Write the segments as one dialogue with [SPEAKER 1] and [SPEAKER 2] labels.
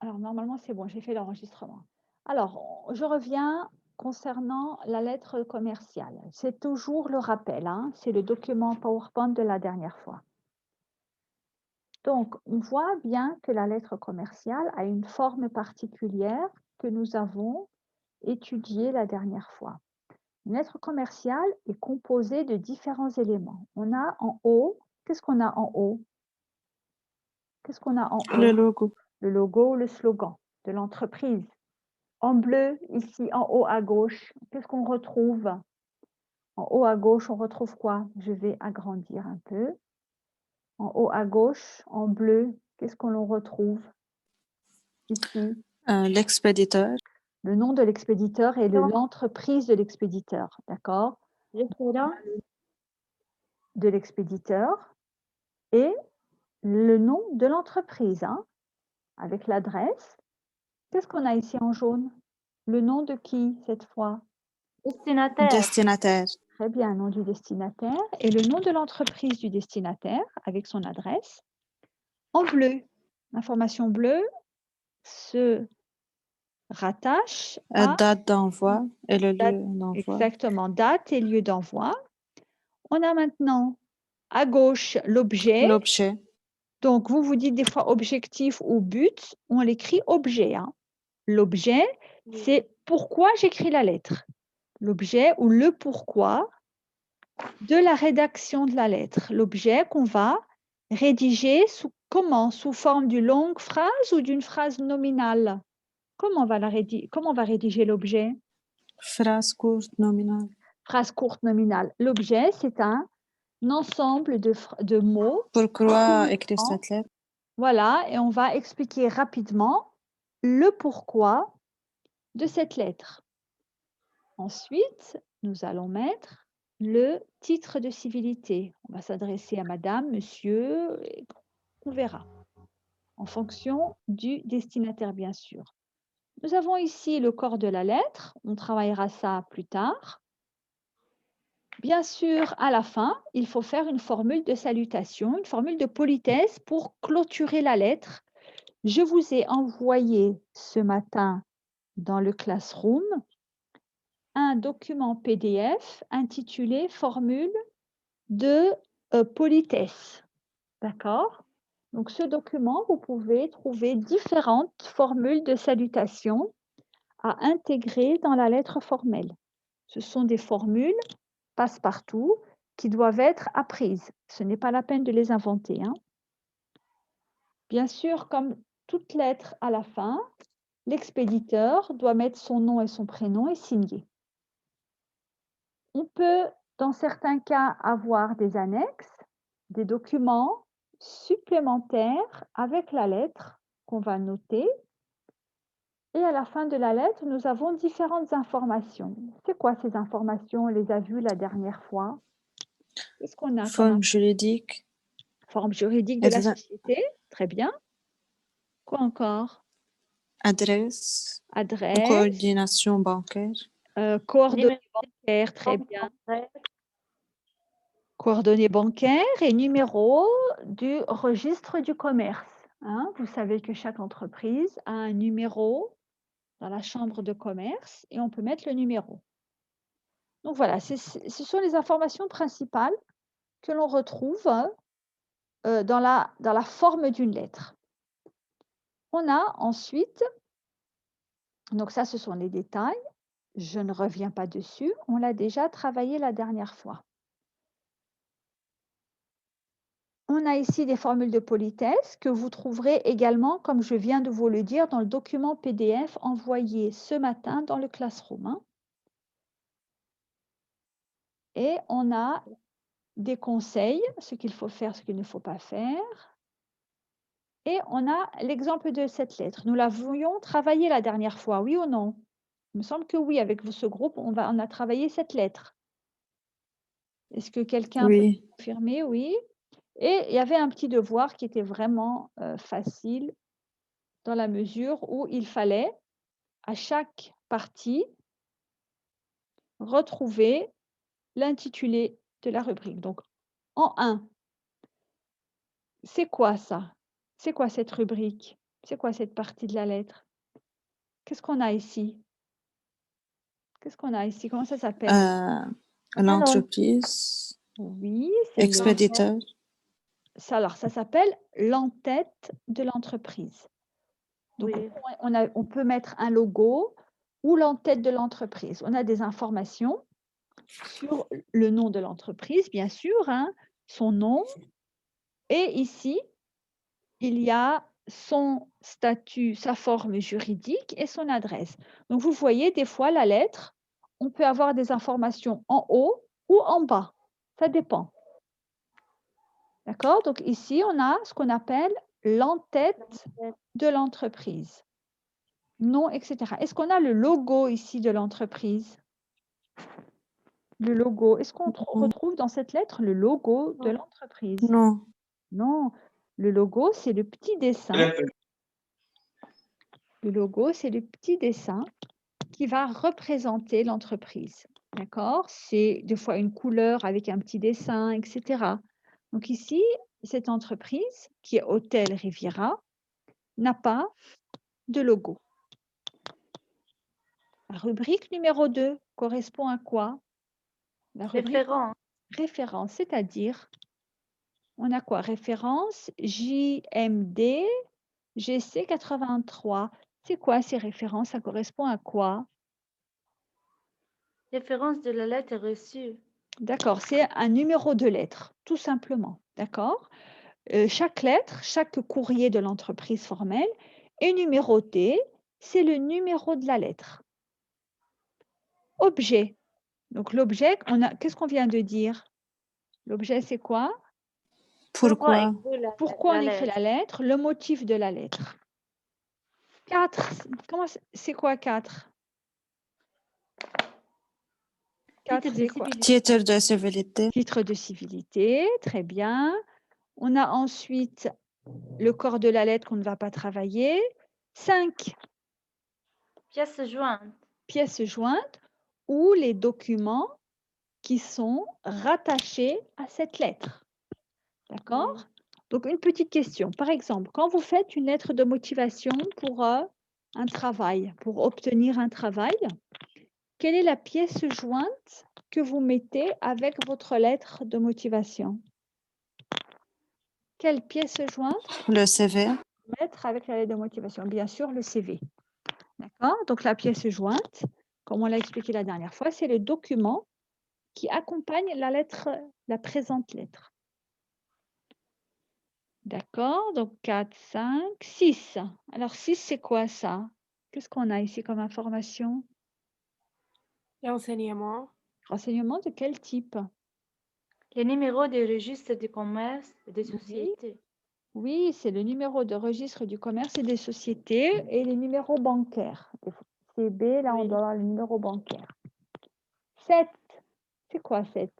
[SPEAKER 1] Alors normalement, c'est bon, j'ai fait l'enregistrement. Alors, je reviens concernant la lettre commerciale. C'est toujours le rappel, hein, c'est le document PowerPoint de la dernière fois. Donc, on voit bien que la lettre commerciale a une forme particulière que nous avons étudiée la dernière fois. Une lettre commerciale est composée de différents éléments. On a en haut, qu'est-ce qu'on a en haut? Qu'est-ce qu'on a en
[SPEAKER 2] Le
[SPEAKER 1] haut?
[SPEAKER 2] logo.
[SPEAKER 1] Le logo, le slogan de l'entreprise. En bleu, ici en haut à gauche, qu'est-ce qu'on retrouve? En haut à gauche, on retrouve quoi? Je vais agrandir un peu. En haut à gauche, en bleu, qu'est-ce qu'on retrouve ici?
[SPEAKER 2] L'expéditeur.
[SPEAKER 1] Le nom de l'expéditeur et l'entreprise de l'expéditeur, d'accord? De l'expéditeur et le nom de l'entreprise, hein, avec l'adresse. Qu'est-ce qu'on a ici en jaune? Le nom de qui cette fois?
[SPEAKER 2] Destinataire.
[SPEAKER 1] Très bien, nom du destinataire et le nom de l'entreprise du destinataire avec son adresse. En bleu, l'information bleue se rattache à
[SPEAKER 2] Date d'envoi et le
[SPEAKER 1] date,
[SPEAKER 2] lieu d'envoi.
[SPEAKER 1] exactement, date et lieu d'envoi. On a maintenant à gauche l'objet.
[SPEAKER 2] L'objet.
[SPEAKER 1] Donc, vous vous dites des fois objectif ou but, on l'écrit objet, hein. L'objet, c'est pourquoi j'écris la lettre. L'objet ou le pourquoi de la rédaction de la lettre. L'objet qu'on va rédiger sous comment? Sous forme d'une longue phrase ou d'une phrase nominale? Comment on va rédiger l'objet?
[SPEAKER 2] Phrase courte nominale.
[SPEAKER 1] Phrase courte nominale. L'objet, c'est un ensemble de mots.
[SPEAKER 2] Pourquoi écrire cette lettre?
[SPEAKER 1] Voilà, et on va expliquer rapidement le pourquoi de cette lettre. Ensuite, nous allons mettre le titre de civilité. On va s'adresser à madame, monsieur, et on verra, en fonction du destinataire, bien sûr. Nous avons ici le corps de la lettre, on travaillera ça plus tard. Bien sûr, à la fin, il faut faire une formule de salutation, une formule de politesse pour clôturer la lettre. Je vous ai envoyé ce matin dans le Classroom un document PDF intitulé Formule de politesse. D'accord? Donc, ce document, vous pouvez trouver différentes formules de salutation à intégrer dans la lettre formelle. Ce sont des formules passe-partout qui doivent être apprises. Ce n'est pas la peine de les inventer, hein. Bien sûr, comme toute lettre à la fin, l'expéditeur doit mettre son nom et son prénom et signer. On peut, dans certains cas, avoir des annexes, des documents supplémentaires avec la lettre qu'on va noter. Et à la fin de la lettre, nous avons différentes informations. C'est quoi ces informations? On les a vues la dernière fois. Qu'est-ce qu'on a comme
[SPEAKER 2] Forme juridique.
[SPEAKER 1] forme juridique de la société? Très bien. Quoi encore?
[SPEAKER 2] Adresse.
[SPEAKER 1] Adresse,
[SPEAKER 2] Coordination bancaire.
[SPEAKER 1] coordonnées bancaires, très bien. Coordonnées bancaires et numéro du registre du commerce, hein. Vous savez que chaque entreprise a un numéro dans la chambre de commerce et on peut mettre le numéro. Donc voilà, ce sont les informations principales que l'on retrouve, dans la forme d'une lettre. On a ensuite, donc ça, ce sont les détails, je ne reviens pas dessus, on l'a déjà travaillé la dernière fois. On a ici des formules de politesse que vous trouverez également, comme je viens de vous le dire, dans le document PDF envoyé ce matin dans le Classroom, hein. Et on a des conseils, ce qu'il faut faire, ce qu'il ne faut pas faire. Et on a l'exemple de cette lettre. Nous l'avions travaillée la dernière fois, oui ou non? Il me semble que oui, avec ce groupe, on a travaillé cette lettre. Est-ce que quelqu'un peut
[SPEAKER 2] Oui.
[SPEAKER 1] confirmer? Oui. Et il y avait un petit devoir qui était vraiment facile dans la mesure où il fallait, à chaque partie, retrouver l'intitulé de la rubrique. Donc, en 1, c'est quoi ça? C'est quoi cette rubrique? C'est quoi cette partie de la lettre? Qu'est-ce qu'on a ici? Qu'est-ce qu'on a ici? Comment ça s'appelle?
[SPEAKER 2] L'entreprise,
[SPEAKER 1] Oui, c'est
[SPEAKER 2] expéditeur.
[SPEAKER 1] alors, ça s'appelle l'en-tête de l'entreprise. Donc,
[SPEAKER 3] Oui.
[SPEAKER 1] on peut mettre un logo ou l'en-tête de l'entreprise. On a des informations sur le nom de l'entreprise, bien sûr, hein, son nom. Et ici, il y a son statut, sa forme juridique et son adresse. Donc, vous voyez, des fois, la lettre, on peut avoir des informations en haut ou en bas. Ça dépend. D'accord? Donc, ici, on a ce qu'on appelle l'en-tête de l'entreprise. Nom, etc. Est-ce qu'on a le logo ici de l'entreprise? Le logo. Est-ce qu'on retrouve dans cette lettre le logo de l'entreprise?
[SPEAKER 2] Non.
[SPEAKER 1] Non. Le logo, c'est le petit dessin. Le logo, c'est le petit dessin qui va représenter l'entreprise. D'accord? C'est des fois une couleur avec un petit dessin, etc. Donc ici, cette entreprise, qui est Hôtel Riviera, n'a pas de logo. La rubrique numéro 2 correspond à quoi? La rubrique
[SPEAKER 3] Référent.
[SPEAKER 1] référence, c'est-à-dire, on a quoi? Référence JMD GC83. C'est quoi ces références? Ça correspond à quoi?
[SPEAKER 3] Référence de la lettre reçue.
[SPEAKER 1] D'accord, c'est un numéro de lettre, tout simplement. D'accord? Chaque lettre, chaque courrier de l'entreprise formelle est numéroté. C'est le numéro de la lettre. Objet. Donc l'objet, qu'est-ce qu'on vient de dire? L'objet, c'est quoi?
[SPEAKER 2] Pourquoi?
[SPEAKER 1] Pourquoi on écrit la lettre? Le motif de la lettre. 4. C'est quoi 4? 4, c'est quoi?
[SPEAKER 2] Titre de civilité.
[SPEAKER 1] Titre de civilité, très bien. On a ensuite le corps de la lettre qu'on ne va pas travailler. 5.
[SPEAKER 3] Pièce jointe.
[SPEAKER 1] Pièces jointes ou les documents qui sont rattachés à cette lettre. D'accord?
[SPEAKER 3] Oui.
[SPEAKER 1] Donc, une petite question. Par exemple, quand vous faites une lettre de motivation pour un travail, pour obtenir un travail, quelle est la pièce jointe que vous mettez avec votre lettre de motivation? Quelle pièce jointe
[SPEAKER 2] Le CV.
[SPEAKER 1] mettre avec la lettre de motivation? Bien sûr, le CV. D'accord? Donc, la pièce jointe, comme on l'a expliqué la dernière fois, c'est le document qui accompagne la lettre, la présente lettre. D'accord? Donc 4, 5, 6. Alors 6, c'est quoi ça? Qu'est-ce qu'on a ici comme information?
[SPEAKER 4] Renseignement.
[SPEAKER 1] Renseignement de quel type?
[SPEAKER 3] Les numéros des registres du commerce et des sociétés.
[SPEAKER 1] Oui, c'est le numéro de registre du commerce et des sociétés et les numéros bancaires. CB, là, on
[SPEAKER 3] Oui.
[SPEAKER 1] doit avoir le numéro bancaire. 7. C'est quoi 7?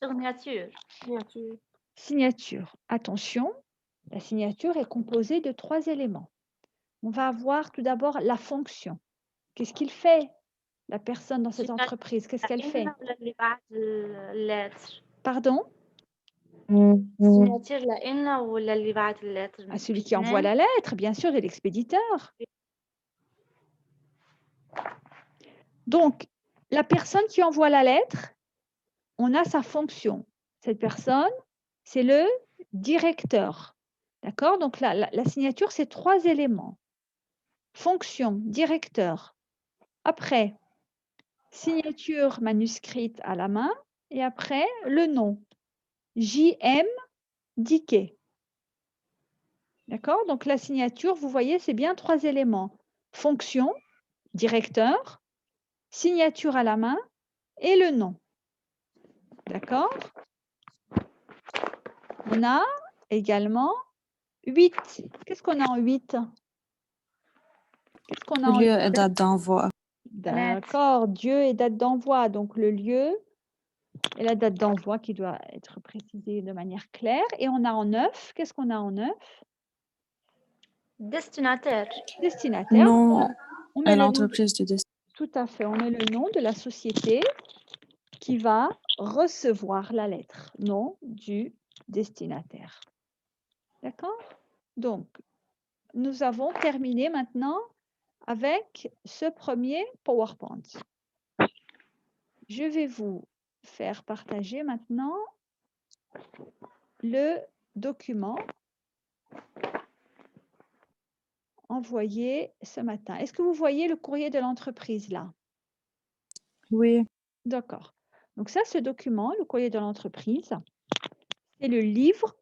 [SPEAKER 3] Signature.
[SPEAKER 4] Signature.
[SPEAKER 1] Signature. Attention, la signature est composée de 3 éléments. On va avoir tout d'abord la fonction. Qu'est-ce qu'il fait, la personne dans cette entreprise? Qu'est-ce qu'elle fait? Pardon?
[SPEAKER 3] Signature لإلنا ولا اللي بعت اللتر؟
[SPEAKER 1] À celui qui envoie la lettre, bien sûr, de l'expéditeur. Donc, la personne qui envoie la lettre, on a sa fonction. Cette personne, c'est le directeur. D'accord? Donc, la signature, c'est 3 éléments. Fonction, directeur. Après, signature manuscrite à la main. Et après, le nom. J.M. Diquet. D'accord? Donc, la signature, vous voyez, c'est bien 3 éléments. Fonction, directeur, signature à la main et le nom. D'accord? On a également 8. Qu'est-ce qu'on a en 8? Qu'est-ce qu'on a en
[SPEAKER 2] Lieu
[SPEAKER 1] 8?
[SPEAKER 2] et date d'envoi.
[SPEAKER 1] D'accord, Dieu et date d'envoi. Donc, le lieu et la date d'envoi qui doit être précisée de manière claire. Et on a en 9. Qu'est-ce qu'on a en 9?
[SPEAKER 3] Destinataire.
[SPEAKER 1] Destinataire.
[SPEAKER 2] Non
[SPEAKER 1] On
[SPEAKER 2] à
[SPEAKER 1] met le nom
[SPEAKER 2] l'entreprise du destin.
[SPEAKER 1] Tout à fait. On met le nom de la société qui va recevoir la lettre, nom du destinataire. D'accord? Donc, nous avons terminé maintenant avec ce premier PowerPoint. Je vais vous faire partager maintenant le document envoyé ce matin. Est-ce que vous voyez le courrier de l'entreprise là?
[SPEAKER 2] Oui.
[SPEAKER 1] D'accord. Donc ça, ce document, le courrier de l'entreprise, c'est le livre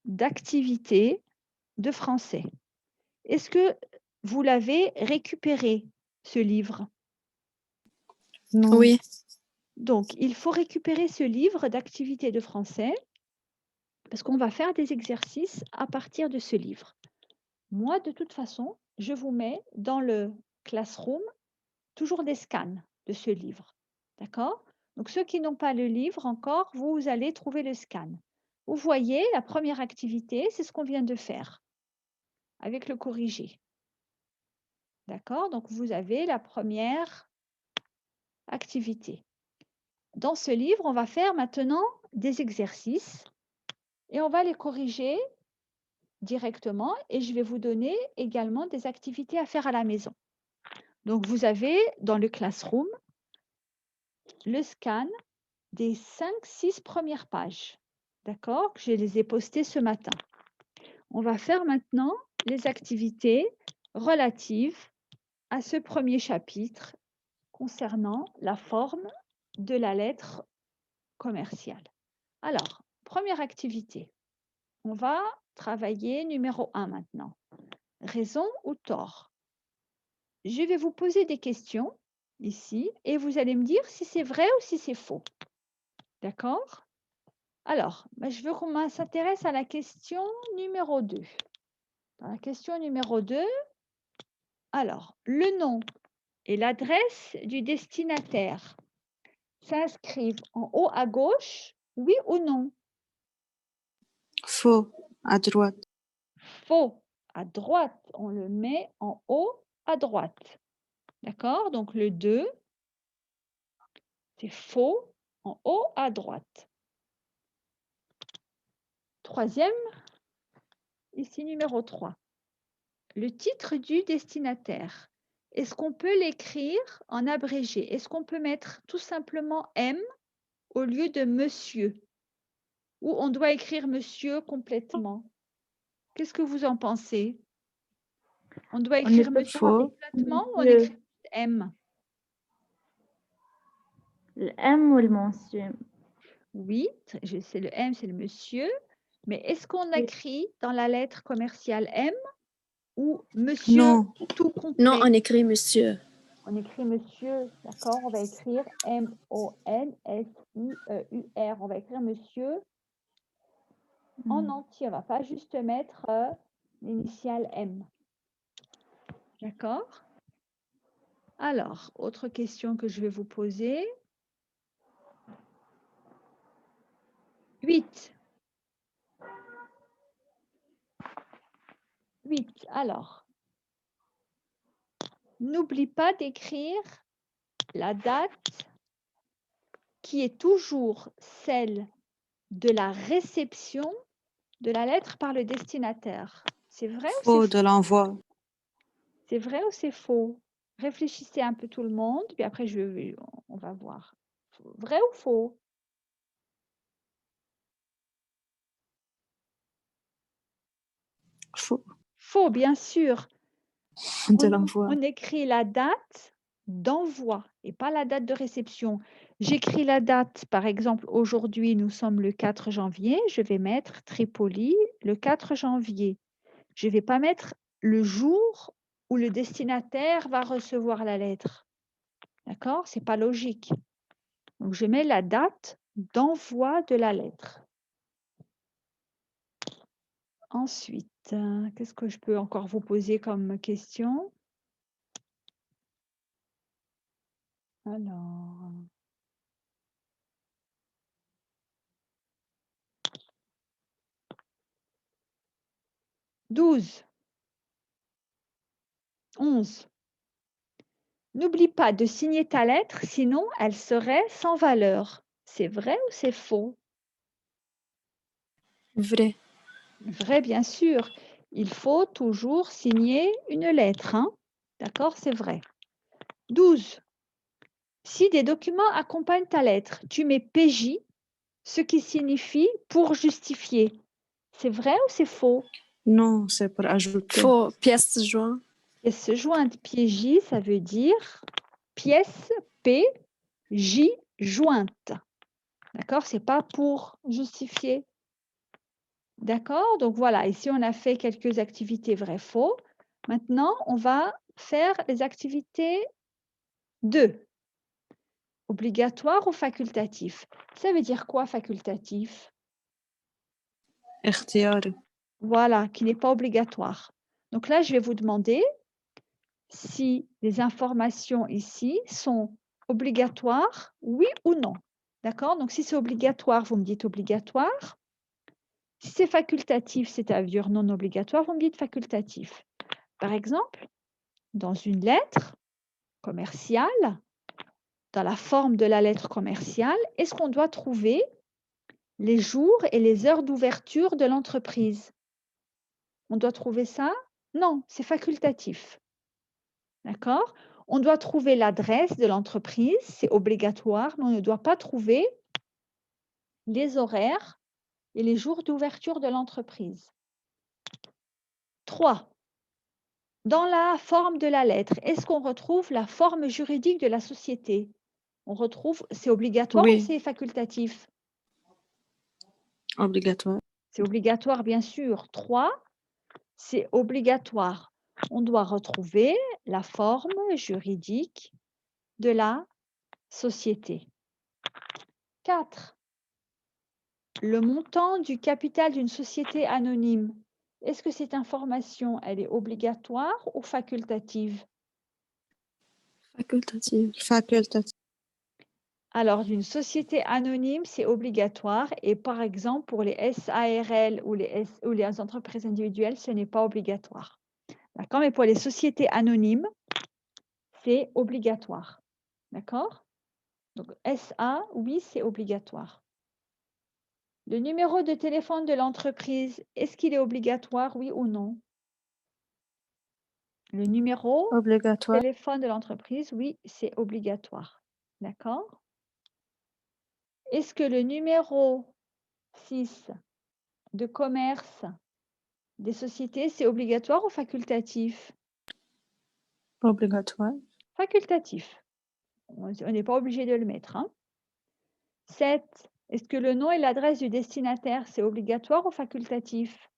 [SPEAKER 1] d'activité de français. Est-ce que vous l'avez récupéré, ce livre?
[SPEAKER 2] Non.
[SPEAKER 4] Oui.
[SPEAKER 1] Donc, il faut récupérer ce livre d'activité de français parce qu'on va faire des exercices à partir de ce livre. Moi, de toute façon, je vous mets dans le Classroom toujours des scans de ce livre. D'accord? Donc, ceux qui n'ont pas le livre encore, vous allez trouver le scan. Vous voyez, la première activité, c'est ce qu'on vient de faire avec le corrigé. D'accord? Donc, vous avez la première activité. Dans ce livre, on va faire maintenant des exercices et on va les corriger directement et je vais vous donner également des activités à faire à la maison. Donc, vous avez dans le Classroom le scan des 5-6 premières pages. D'accord? Je les ai postées ce matin. On va faire maintenant les activités relatives à ce premier chapitre concernant la forme de la lettre commerciale. Alors, première activité. On va travailler numéro 1 maintenant. Raison ou tort? Je vais vous poser des questions ici et vous allez me dire si c'est vrai ou si c'est faux. D'accord? Alors, je veux qu'on s'intéresse à la question numéro 2. Dans la question numéro 2, alors, le nom et l'adresse du destinataire s'inscrivent en haut à gauche, oui ou non?
[SPEAKER 2] Faux. À droite.
[SPEAKER 1] Faux. À droite, on le met en haut à droite. D'accord? Donc, le 2, c'est faux en haut à droite. Troisième, ici numéro 3. Le titre du destinataire. Est-ce qu'on peut l'écrire en abrégé? Est-ce qu'on peut mettre tout simplement M au lieu de monsieur? Ou on doit écrire monsieur complètement? Qu'est-ce que vous en pensez? On doit
[SPEAKER 3] On ne
[SPEAKER 1] écrire
[SPEAKER 3] peut
[SPEAKER 1] monsieur
[SPEAKER 2] Faux.
[SPEAKER 1] complètement ou on
[SPEAKER 3] Le-
[SPEAKER 1] écrit M?
[SPEAKER 3] Le M ou le monsieur?
[SPEAKER 1] Oui, c'est le M, c'est le monsieur. Mais est-ce qu'on
[SPEAKER 3] Oui.
[SPEAKER 1] écrit dans la lettre commerciale M ou monsieur
[SPEAKER 2] Non.
[SPEAKER 1] tout complet?
[SPEAKER 4] Non, on écrit monsieur.
[SPEAKER 1] On écrit monsieur, d'accord? On va écrire M-O-N-S-I-E-U-R. On va écrire monsieur en entier. On ne va pas juste mettre l'initiale M. D'accord? Alors, autre question que je vais vous poser. 8. 8. Alors, n'oublie pas d'écrire la date qui est toujours celle de la réception de la lettre par le destinataire. C'est vrai ou
[SPEAKER 2] Faux
[SPEAKER 1] c'est
[SPEAKER 2] de
[SPEAKER 1] faux?
[SPEAKER 2] l'envoi.
[SPEAKER 1] C'est vrai ou c'est faux? Réfléchissez un peu tout le monde, puis après on va voir. Vrai ou faux?
[SPEAKER 2] Faux
[SPEAKER 1] Faux, bien sûr.
[SPEAKER 2] de l'envoi.
[SPEAKER 1] On écrit la date d'envoi et pas la date de réception. J'écris la date, par exemple, aujourd'hui, nous sommes le 4 janvier, je vais mettre Tripoli le 4 janvier. Je ne vais pas mettre le jour où le destinataire va recevoir la lettre. D'accord? Ce n'est pas logique. Donc, je mets la date d'envoi de la lettre. Ensuite, qu'est-ce que je peux encore vous poser comme question? Alors, 12. 11. N'oublie pas de signer ta lettre, sinon elle serait sans valeur. C'est vrai ou c'est faux?
[SPEAKER 4] Vrai.
[SPEAKER 1] Vrai, bien sûr. il faut toujours signer une lettre. Hein? D'accord, c'est vrai. 12. Si des documents accompagnent ta lettre, tu mets PJ, ce qui signifie pour justifier. C'est vrai ou c'est faux?
[SPEAKER 2] Non, c'est pour ajouter.
[SPEAKER 4] Faux. Pièce jointe.
[SPEAKER 1] Pièce jointe PJ, ça veut dire pièce P, J jointe. D'accord? C'est pas pour justifier. D'accord? Donc voilà, ici on a fait quelques activités vrai-faux. Maintenant, on va faire les activités 2. Obligatoire ou facultatif? Ça veut dire quoi facultatif?
[SPEAKER 2] اختياري.
[SPEAKER 1] Voilà, qui n'est pas obligatoire. Donc là, je vais vous demander si les informations ici sont obligatoires, oui ou non. D'accord? Donc si c'est obligatoire, vous me dites obligatoire. Si c'est facultatif, c'est-à-dire non obligatoire, vous me dites facultatif. Par exemple, dans une lettre commerciale, dans la forme de la lettre commerciale, est-ce qu'on doit trouver les jours et les heures d'ouverture de l'entreprise? On doit trouver ça? Non, c'est facultatif. D'accord? On doit trouver l'adresse de l'entreprise, c'est obligatoire, mais on ne doit pas trouver les horaires et les jours d'ouverture de l'entreprise. 3. Dans la forme de la lettre, est-ce qu'on retrouve la forme juridique de la société? On retrouve, c'est obligatoire ou
[SPEAKER 2] Oui.
[SPEAKER 1] c'est facultatif?
[SPEAKER 2] Obligatoire.
[SPEAKER 1] C'est obligatoire, bien sûr. 3, c'est obligatoire. On doit retrouver la forme juridique de la société. 4. Le montant du capital d'une société anonyme. Est-ce que cette information, elle est obligatoire ou facultative?
[SPEAKER 4] Facultative.
[SPEAKER 2] Facultatif.
[SPEAKER 1] Alors, d'une société anonyme, c'est obligatoire. Et par exemple, pour les SARL ou les entreprises individuelles, ce n'est pas obligatoire. D'accord? Mais pour les sociétés anonymes, c'est obligatoire. D'accord? Donc, SA, oui, c'est obligatoire. Le numéro de téléphone de l'entreprise, est-ce qu'il est obligatoire, oui ou non? Le numéro de
[SPEAKER 2] Obligatoire.
[SPEAKER 1] téléphone de l'entreprise, oui, c'est obligatoire. D'accord? Est-ce que le numéro 6 de commerce des sociétés, c'est obligatoire ou facultatif?
[SPEAKER 2] Obligatoire.
[SPEAKER 1] Facultatif. On n'est pas obligé de le mettre. Hein. 7. Est-ce que le nom et l'adresse du destinataire, c'est obligatoire ou facultatif?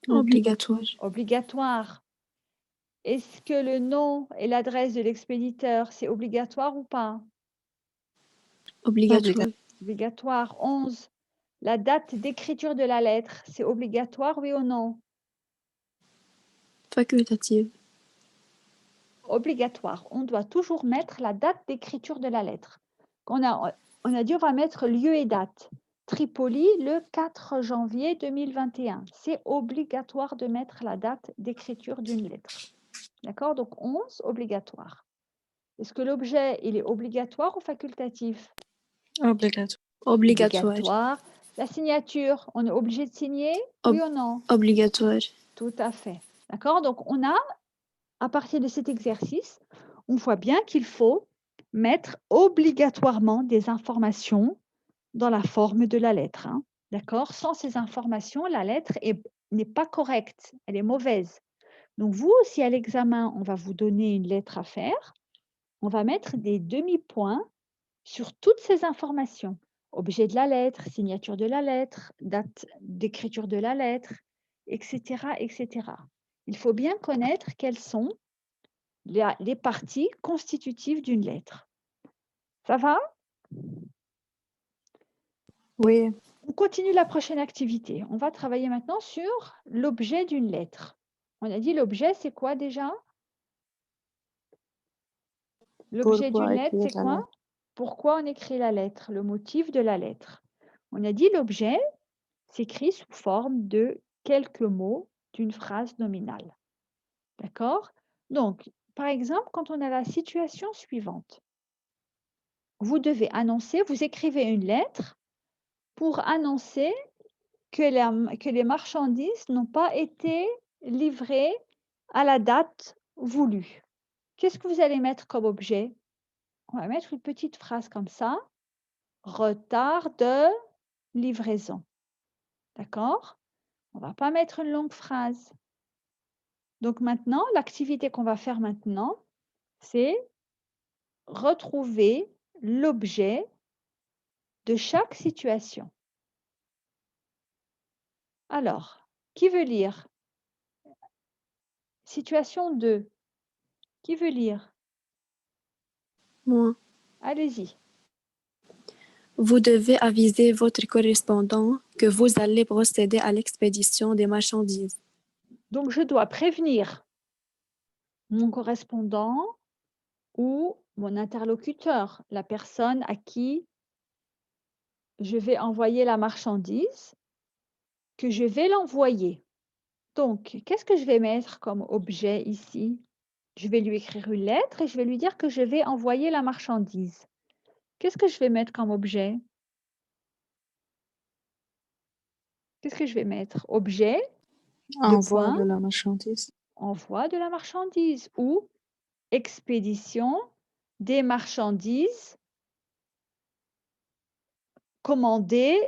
[SPEAKER 4] Obligatoire.
[SPEAKER 1] Obligatoire. Est-ce que le nom et l'adresse de l'expéditeur, c'est obligatoire ou pas?
[SPEAKER 4] Obligatoire.
[SPEAKER 1] Obligatoire. 11. La date d'écriture de la lettre, c'est obligatoire, oui ou non?
[SPEAKER 4] Facultative.
[SPEAKER 1] Obligatoire. On doit toujours mettre la date d'écriture de la lettre. On a dit on va mettre lieu et date. Tripoli, le 4 janvier 2021. C'est obligatoire de mettre la date d'écriture d'une lettre. D'accord? Donc 11, obligatoire. Est-ce que l'objet, il est obligatoire ou facultatif?
[SPEAKER 2] Obligatoire.
[SPEAKER 4] Obligatoire.
[SPEAKER 1] La signature, on est obligé de signer? Oui ou non?
[SPEAKER 4] Obligatoire.
[SPEAKER 1] Tout à fait. D'accord? Donc, on a, à partir de cet exercice, on voit bien qu'il faut mettre obligatoirement des informations dans la forme de la lettre. Hein. D'accord? Sans ces informations, la lettre n'est pas correcte, elle est mauvaise. Donc, vous, si à l'examen, on va vous donner une lettre à faire, on va mettre des demi-points sur toutes ces informations. Objet de la lettre, signature de la lettre, date d'écriture de la lettre, etc., etc. Il faut bien connaître quelles sont les parties constitutives d'une lettre. Ça va?
[SPEAKER 2] Oui.
[SPEAKER 1] On continue la prochaine activité. On va travailler maintenant sur l'objet d'une lettre. On a dit l'objet, c'est quoi déjà? L'objet d'une
[SPEAKER 2] Pourquoi
[SPEAKER 1] lettre,
[SPEAKER 2] écrire
[SPEAKER 1] c'est
[SPEAKER 2] la
[SPEAKER 1] quoi?
[SPEAKER 2] lettre?
[SPEAKER 1] Pourquoi on écrit la lettre? Le motif de la lettre. On a dit l'objet s'écrit sous forme de quelques mots d'une phrase nominale. D'accord? Donc, par exemple, quand on a la situation suivante, vous devez annoncer, vous écrivez une lettre pour annoncer que les marchandises n'ont pas été livré à la date voulue. Qu'est-ce que vous allez mettre comme objet? On va mettre une petite phrase comme ça. Retard de livraison. D'accord? On ne va pas mettre une longue phrase. Donc maintenant, l'activité qu'on va faire maintenant, c'est retrouver l'objet de chaque situation. Alors, qui veut lire? Situation 2. Qui veut lire?
[SPEAKER 4] Moi.
[SPEAKER 1] Allez-y.
[SPEAKER 4] Vous devez aviser votre correspondant que vous allez procéder à l'expédition des marchandises.
[SPEAKER 1] Donc, je dois prévenir mon correspondant ou mon interlocuteur, la personne à qui je vais envoyer la marchandise, que je vais l'envoyer. Donc, qu'est-ce que je vais mettre comme objet ici? Je vais lui écrire une lettre et je vais lui dire que je vais envoyer la marchandise. Qu'est-ce que je vais mettre comme objet? Qu'est-ce que je vais mettre? Objet,
[SPEAKER 2] Envoi
[SPEAKER 1] point.
[SPEAKER 2] de la marchandise.
[SPEAKER 1] Envoi de la marchandise ou expédition des marchandises commandées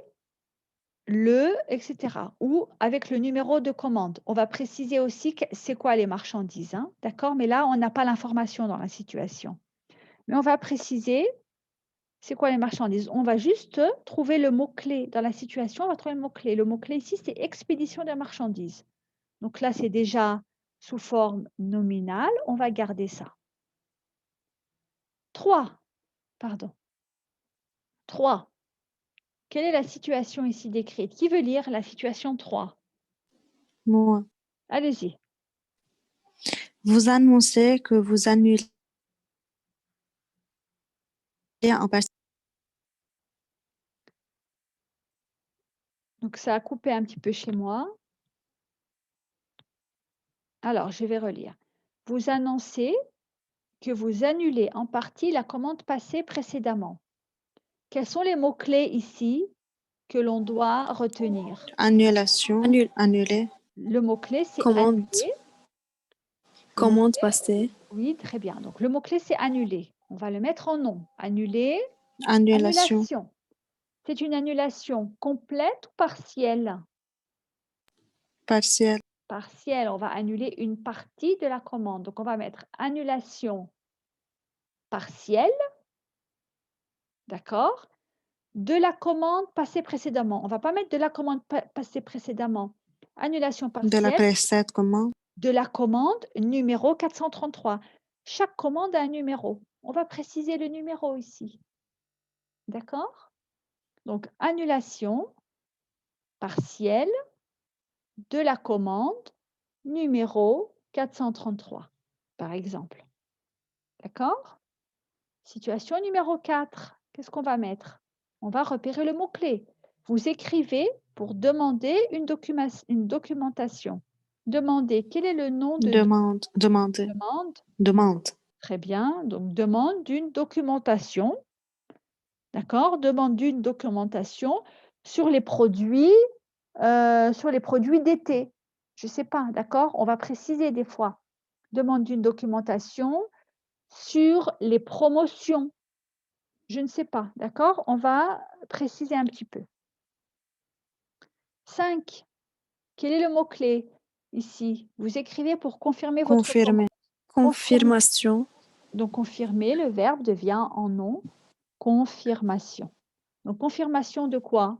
[SPEAKER 1] le, etc. Ou avec le numéro de commande. On va préciser aussi c'est quoi les marchandises, hein, d'accord? Mais là, on n'a pas l'information dans la situation. Mais on va préciser c'est quoi les marchandises. On va juste trouver le mot-clé. Dans la situation, on va trouver le mot-clé. Le mot-clé ici, c'est expédition des marchandises. Donc là, c'est déjà sous forme nominale. On va garder ça. 3. Pardon. 3. Quelle est la situation ici décrite? Qui veut lire la situation 3?
[SPEAKER 2] Moi.
[SPEAKER 1] Allez-y.
[SPEAKER 2] Vous annoncez que vous annulez en partie.
[SPEAKER 1] Donc, ça a coupé un petit peu chez moi. Alors, je vais relire. Vous annoncez que vous annulez en partie la commande passée précédemment. Quels sont les mots-clés ici que l'on doit retenir?
[SPEAKER 2] Annulation. Annuler.
[SPEAKER 1] Le mot-clé, c'est
[SPEAKER 4] Commande.
[SPEAKER 1] annuler.
[SPEAKER 4] Commande passée.
[SPEAKER 1] Oui, très bien. Donc, le mot-clé, c'est annuler. On va le mettre en nom. Annuler.
[SPEAKER 2] Annulation.
[SPEAKER 1] Annulation. C'est une annulation complète ou partielle?
[SPEAKER 2] Partielle.
[SPEAKER 1] Partielle. On va annuler une partie de la commande. Donc, on va mettre annulation partielle. D'accord? De la commande passée précédemment. On ne va pas mettre de la commande passée précédemment. Annulation
[SPEAKER 2] De la
[SPEAKER 1] partielle
[SPEAKER 2] précédente commande.
[SPEAKER 1] de la commande numéro 433. Chaque commande a un numéro. On va préciser le numéro ici. D'accord? Donc, annulation partielle de la commande numéro 433, par exemple. D'accord? Situation numéro 4. Qu'est-ce qu'on va mettre? On va repérer le mot-clé. Vous écrivez pour demander une documentation. Demandez. Quel est le nom de
[SPEAKER 2] Demande. Demander.
[SPEAKER 1] demande?
[SPEAKER 2] Demande.
[SPEAKER 1] Très bien. Donc, demande d'une documentation. D'accord? Demande d'une documentation sur les produits d'été. Je ne sais pas, d'accord? On va préciser des fois. Demande d'une documentation sur les promotions. Je ne sais pas, d'accord? On va préciser un petit peu. 5. Quel est le mot-clé ici? Vous écrivez pour confirmer votre
[SPEAKER 2] Confirmer.
[SPEAKER 1] commande.
[SPEAKER 4] Confirmation.
[SPEAKER 1] Donc, confirmer, le verbe devient en nom. Confirmation. Donc, confirmation de quoi?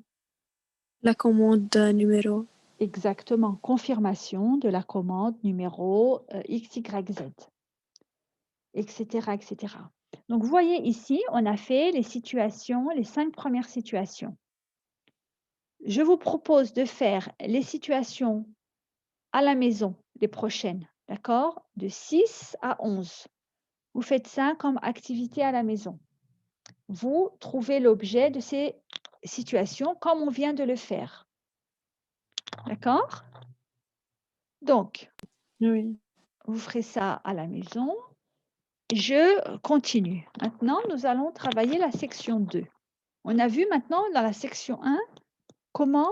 [SPEAKER 4] La commande numéro.
[SPEAKER 1] Exactement. Confirmation de la commande numéro XYZ, etc., etc. Donc, vous voyez ici, on a fait les situations, les 5 premières situations. Je vous propose de faire les situations à la maison, les prochaines, d'accord? De 6 à 11. Vous faites ça comme activité à la maison. Vous trouvez l'objet de ces situations comme on vient de le faire. D'accord? Donc,
[SPEAKER 2] Oui.
[SPEAKER 1] vous ferez ça à la maison. Je continue. Maintenant, nous allons travailler la section 2. On a vu maintenant dans la section 1 comment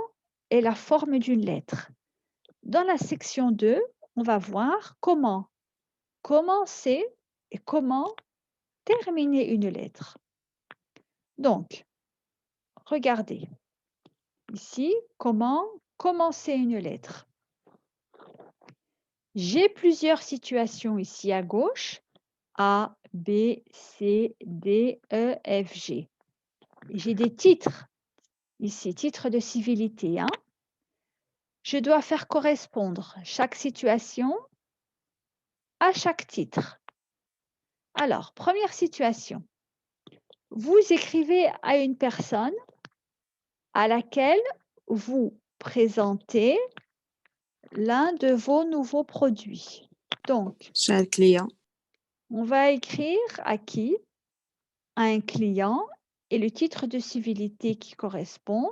[SPEAKER 1] est la forme d'une lettre. Dans la section 2, on va voir comment commencer et comment terminer une lettre. Donc, regardez. Ici, comment commencer une lettre. J'ai plusieurs situations ici à gauche. A, B, C, D, E, F, G. J'ai des titres ici, titres de civilité. Hein. Je dois faire correspondre chaque situation à chaque titre. Alors, première situation. Vous écrivez à une personne à laquelle vous présentez l'un de vos nouveaux produits. Donc,
[SPEAKER 2] Cher client.
[SPEAKER 1] on va écrire à qui? À un client et le titre de civilité qui correspond,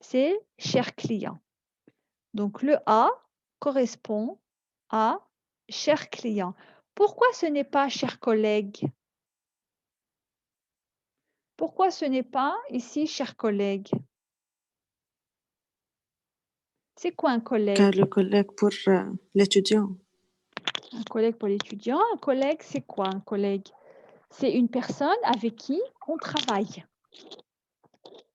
[SPEAKER 1] c'est « cher client ». Donc, le A correspond à « cher client ». Pourquoi ce n'est pas « cher collègue » ? Pourquoi ce n'est pas ici « cher collègue » ? C'est quoi un
[SPEAKER 2] Car
[SPEAKER 1] collègue?
[SPEAKER 2] le collègue pour l'étudiant.
[SPEAKER 1] Un collègue pour l'étudiant. Un collègue, c'est quoi un collègue? C'est une personne avec qui on travaille.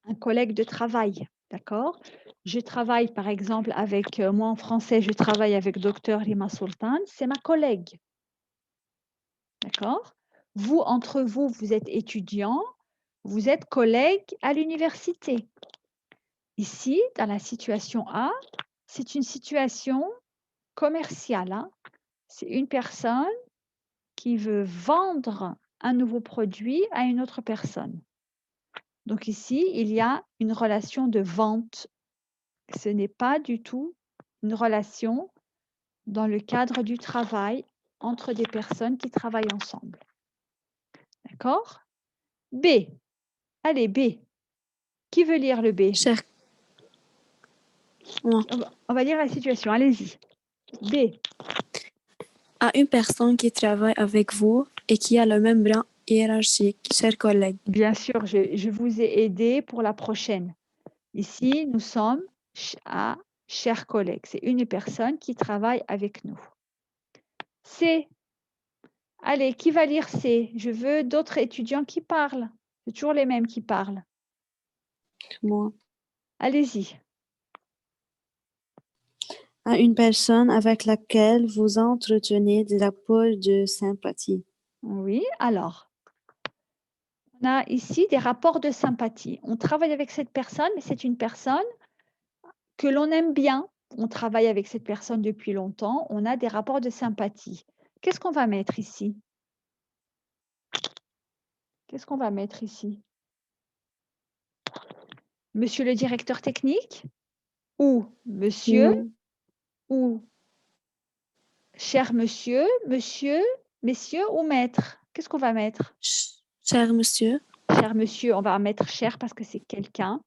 [SPEAKER 1] Un collègue de travail, d'accord? Je travaille par exemple avec, moi en français, je travaille avec Dr Rima Sultan, c'est ma collègue. D'accord? Vous, entre vous, vous êtes étudiant, vous êtes collègue à l'université. Ici, dans la situation A, c'est une situation commerciale. Hein? C'est une personne qui veut vendre un nouveau produit à une autre personne. Donc ici, il y a une relation de vente. Ce n'est pas du tout une relation dans le cadre du travail entre des personnes qui travaillent ensemble. D'accord? B. Allez, B. Qui veut lire le B?
[SPEAKER 4] Cher... Moi.
[SPEAKER 1] On va lire la situation. Allez-y. B.
[SPEAKER 4] À une personne qui travaille avec vous et qui a le même rang hiérarchique, chers collègues.
[SPEAKER 1] Bien sûr, je vous ai aidé pour la prochaine. Ici, nous sommes à chers collègues. C'est une personne qui travaille avec nous. C. Allez, qui va lire C? Je veux d'autres étudiants qui parlent. C'est toujours les mêmes qui parlent.
[SPEAKER 2] Moi.
[SPEAKER 1] Allez-y.
[SPEAKER 2] À une personne avec laquelle vous entretenez des rapports de sympathie.
[SPEAKER 1] Oui, alors, on a ici des rapports de sympathie. On travaille avec cette personne, mais c'est une personne que l'on aime bien. On travaille avec cette personne depuis longtemps. On a des rapports de sympathie. Qu'est-ce qu'on va mettre ici? Qu'est-ce qu'on va mettre ici? Monsieur le directeur technique? Ou monsieur?
[SPEAKER 2] Non.
[SPEAKER 1] Ou cher monsieur, monsieur, messieurs ou maître? Qu'est-ce qu'on va mettre?
[SPEAKER 4] Cher monsieur.
[SPEAKER 1] Cher monsieur, on va mettre cher parce que c'est quelqu'un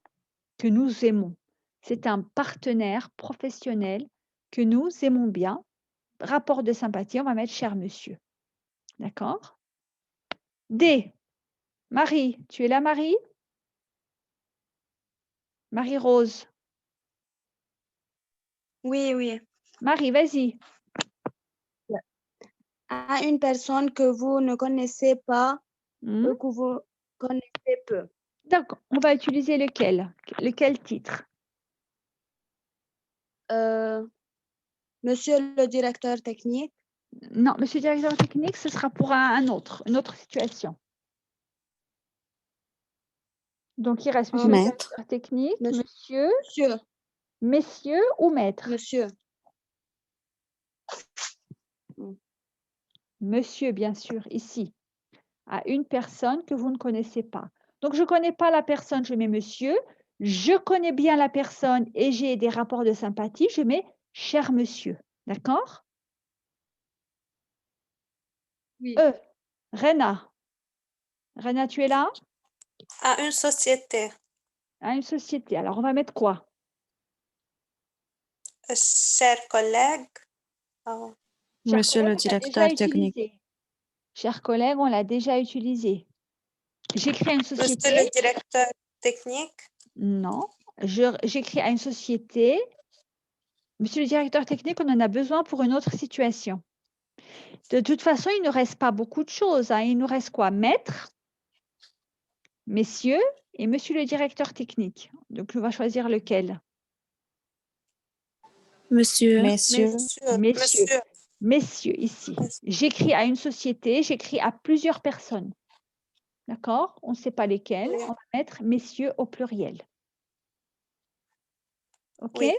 [SPEAKER 1] que nous aimons. C'est un partenaire professionnel que nous aimons bien. Rapport de sympathie, on va mettre cher monsieur. D'accord? D. Marie, tu es là, Marie? Marie-Rose.
[SPEAKER 5] Oui, oui.
[SPEAKER 1] Marie, vas-y.
[SPEAKER 5] À une personne que vous ne connaissez pas ou que vous connaissez peu.
[SPEAKER 1] Donc, on va utiliser lequel? Lequel titre?
[SPEAKER 5] Monsieur le directeur technique.
[SPEAKER 1] Non, monsieur le directeur technique, ce sera pour une autre situation. Donc, il reste monsieur le directeur technique, monsieur, messieurs ou maître?
[SPEAKER 5] Monsieur.
[SPEAKER 1] Monsieur, bien sûr, ici, à une personne que vous ne connaissez pas. Donc, je ne connais pas la personne, je mets monsieur. Je connais bien la personne et j'ai des rapports de sympathie, je mets cher monsieur. D'accord?
[SPEAKER 5] Oui.
[SPEAKER 1] Rena. Rena, tu es là?
[SPEAKER 6] À une société.
[SPEAKER 1] À une société. Alors, on va mettre quoi?
[SPEAKER 6] Chers collègues. Oh.
[SPEAKER 2] Monsieur le directeur technique.
[SPEAKER 1] Chers collègues, on l'a déjà utilisé. J'écris à une société.
[SPEAKER 6] Monsieur le directeur technique.
[SPEAKER 1] Non. J'écris à une société. Monsieur le directeur technique, on en a besoin pour une autre situation. De toute façon, il ne reste pas beaucoup de choses. Hein. Il nous reste quoi? Maître, messieurs et monsieur le directeur technique. Donc, on va choisir lequel?
[SPEAKER 4] Monsieur,
[SPEAKER 2] Messieurs,
[SPEAKER 1] Messieurs, ici. J'écris à une société, j'écris à plusieurs personnes. D'accord? On ne sait pas lesquelles.
[SPEAKER 6] Oui.
[SPEAKER 1] On va mettre messieurs au pluriel. OK?
[SPEAKER 6] Oui.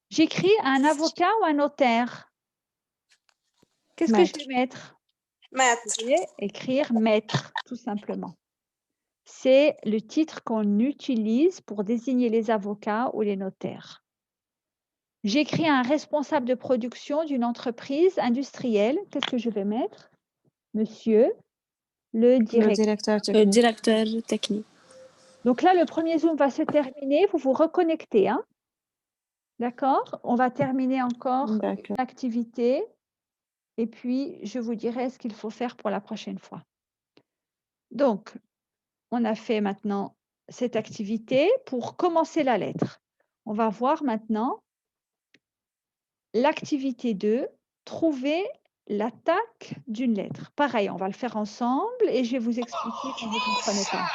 [SPEAKER 1] J'écris à un avocat ou un notaire. Qu'est-ce que je vais mettre?
[SPEAKER 6] Maître.
[SPEAKER 1] Je vais écrire maître, tout simplement. C'est le titre qu'on utilise pour désigner les avocats ou les notaires. J'écris à un responsable de production d'une entreprise industrielle. Qu'est-ce que je vais mettre? Monsieur le
[SPEAKER 2] le
[SPEAKER 1] directeur.
[SPEAKER 2] directeur
[SPEAKER 4] directeur technique.
[SPEAKER 1] Donc là, le premier Zoom va se terminer. Vous vous reconnectez. Hein? D'accord? On va terminer encore
[SPEAKER 2] D'accord.
[SPEAKER 1] l'activité. Et puis, je vous dirai ce qu'il faut faire pour la prochaine fois. Donc, on a fait maintenant cette activité pour commencer la lettre. On va voir maintenant l'activité 2, trouver l'attaque d'une lettre. Pareil, on va le faire ensemble et je vais vous expliquer quand vous ne comprenez pas.